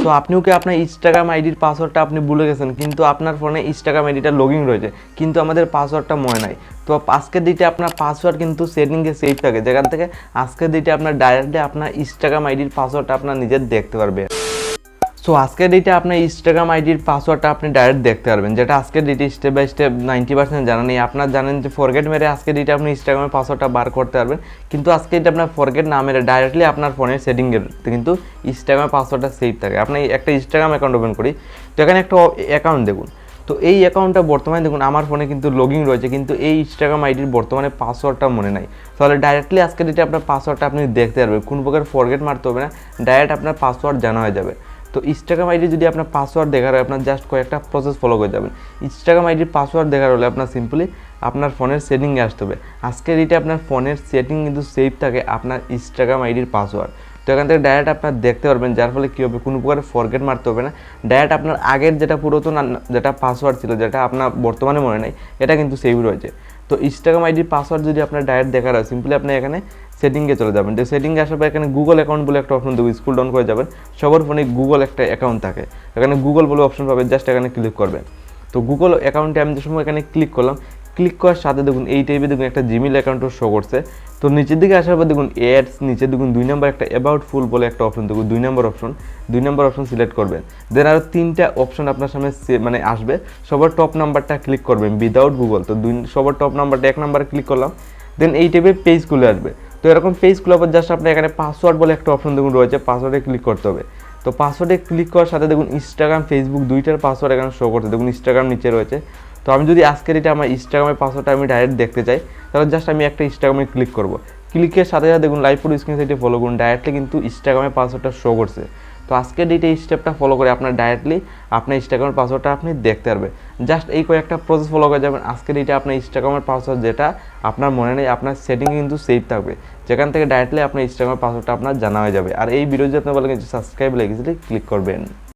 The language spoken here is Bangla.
সো আপনিও কি আপনার ইনস্টাগ্রাম আইডির পাসওয়ার্ডটা আপনি ভুলে গেছেন, কিন্তু আপনার ফোনে ইনস্টাগ্রাম আইডিটা লগইন রয়েছে, কিন্তু আমাদের পাসওয়ার্ডটা মনে নাই। তো আজকের দিনে আপনার পাসওয়ার্ড কিন্তু সেটিংয়ে সেভ থাকে, যেখান থেকে আজকের দিনে আপনার ডাইরেক্টলি আপনার ইনস্টাগ্রাম আইডির পাসওয়ার্ডটা আপনার নিজের দেখতে পারবে। সো আজকের ডেটে আপনার ইনস্টাগ্রাম আইডির পাসওয়ার্ডটা আপনি ডাইরেক্ট দেখতে পারবেন, যেটা আজকের ডেটে স্টেপ বাই স্টেপ 90% জানা নেই। আপনার জানেন যে ফরগেট মেরে আজকের ডেটে আপনি ইনস্টাগ্রামের পাসওয়ার্ডটা বার করতে পারবেন, কিন্তু আজকে এটা আপনার ফরগেট না মেরে ডাইরেক্টলি আপনার ফোনের সেটিংয়ের কিন্তু ইনস্টাগ্রামের পাসওয়ার্ডটা সেভ থাকে। আপনি একটা ইনস্টাগ্রাম অ্যাকাউন্ট ওপেন করি, তো এখানে একটা অ্যাকাউন্ট দেখুন। তো এই অ্যাকাউন্টটা বর্তমানে দেখুন আমার ফোনে কিন্তু লগইন রয়েছে, কিন্তু এই ইনস্টাগ্রাম আইডির বর্তমানে পাসওয়ার্ডটা মনে নাই। তাহলে ডাইরেক্টলি আজকের ডেটে আপনার পাসওয়ার্ডটা আপনি দেখতে পারবেন, কোনো প্রকার ফরগেট মারতে হবে না, ডাইরেক্ট আপনার পাসওয়ার্ড জানা হয়ে যাবে। তো ইনস্টাগ্রাম আইডি যদি আপনার পাসওয়ার্ড দেখার হয়, আপনার জাস্ট কয়েকটা প্রসেস ফলো করে যাবেন। ইনস্টাগ্রাম আইডির পাসওয়ার্ড দেখার হলে আপনার সিম্পলি আপনার ফোনের সেটিংয়ে আসতে হবে। আজকের ডেটে আপনার ফোনের সেটিং কিন্তু সেভ থাকে আপনার ইনস্টাগ্রাম আইডির পাসওয়ার্ড। তো এখান থেকে ডাইরেক্ট আপনার দেখতে পারবেন, যার ফলে কী হবে, কোনো প্রকার ফরগেট মারতে হবে না, ডাইরেক্ট আপনার আগের যেটা পুরাতন যেটা পাসওয়ার্ড ছিল, যেটা আপনার বর্তমানে মনে নেই, এটা কিন্তু সেভ রয়েছে। তো ইনস্টাগ্রাম আইডির পাসওয়ার্ড যদি আপনার ডাইরেক্ট দেখার হয়, সিম্পলি আপনি এখানে সেটিংয়ে চলে যাবেন। তো সেটিংয়ে আসার পর এখানে গুগল অ্যাকাউন্ট বলে একটা অপশন দেবো, স্ক্রল ডাউন করে যাবেন, সবার ফোনে গুগল একটা অ্যাকাউন্ট থাকে, এখানে গুগল বলে অপশন পাবেন, জাস্ট এখানে ক্লিক করবেন। তো গুগল অ্যাকাউন্টে আমি যে সময় এখানে ক্লিক করলাম, ক্লিক করার সাথে দেখুন এই টাইপে দেখুন একটা জিমেল অ্যাকাউন্টও শো করছে। তো নিচের দিকে আসার পর দেখুন অ্যাডস, নিচে দেখুন 2 নম্বর একটা অ্যাবাউট ফুল বলে একটা অপশন দেখুন, 2 নম্বর অপশন সিলেক্ট করবেন। দেন আরও 3টা অপশন আপনার সামনে মানে আসবে, সবার টপ নাম্বারটা ক্লিক করবেন উইদাউট গুগল। তো সবার টপ নাম্বারটা 1 নম্বরে ক্লিক করলাম, দেন এই টাইপে পেজ খুলে আসবে। তো এরকম পেজ খোলার পর জাস্ট আপনি এখানে পাসওয়ার্ড বলে একটা অপশন দেখুন রয়েছে, পাসওয়ার্ডে ক্লিক করতে হবে। তো পাসওয়ার্ডে ক্লিক করার সাথে দেখুন ইনস্টাগ্রাম ফেসবুক দুইটার পাসওয়ার্ড এখানে শো করতে, দেখুন ইনস্টাগ্রাম নিচে রয়েছে। তো আমি যদি আজকের এটা আমার ইনস্টাগ্রামের পাসওয়ার্ডটা আমি ডাইরেক্ট দেখতে চাই, তাহলে জাস্ট আমি একটা ইনস্টাগ্রামে ক্লিক করব। ক্লিকের সাথে সাথে দেখুন লাইভ পুরো স্ক্রিন সাইটে ফলো করুন, ডাইরেক্টলি কিন্তু ইনস্টাগ্রামের পাসওয়ার্ডটা শো করছে। তো আজকের ডেটে এই স্টেপটা ফলো করে আপনার ডাইরেক্টলি আপনার ইনস্টাগ্রামের পাসওয়ার্ডটা আপনি দেখতে পারবেন। জাস্ট এই কয়েকটা প্রসেস ফলো করে যাবেন, আজকের ডেটে আপনার ইনস্টাগ্রামের পাসওয়ার্ড যেটা আপনার মনে নেই, আপনার সেটিং কিন্তু সেভ থাকবে, যেখান থেকে ডাইরেক্টলি আপনার ইনস্টাগ্রামের পাসওয়ার্ডটা আপনার জানা হয়ে যাবে। আর এই ভিডিও যদি আপনার বলে সাবস্ক্রাইব লেগেছিলি ক্লিক করবেন।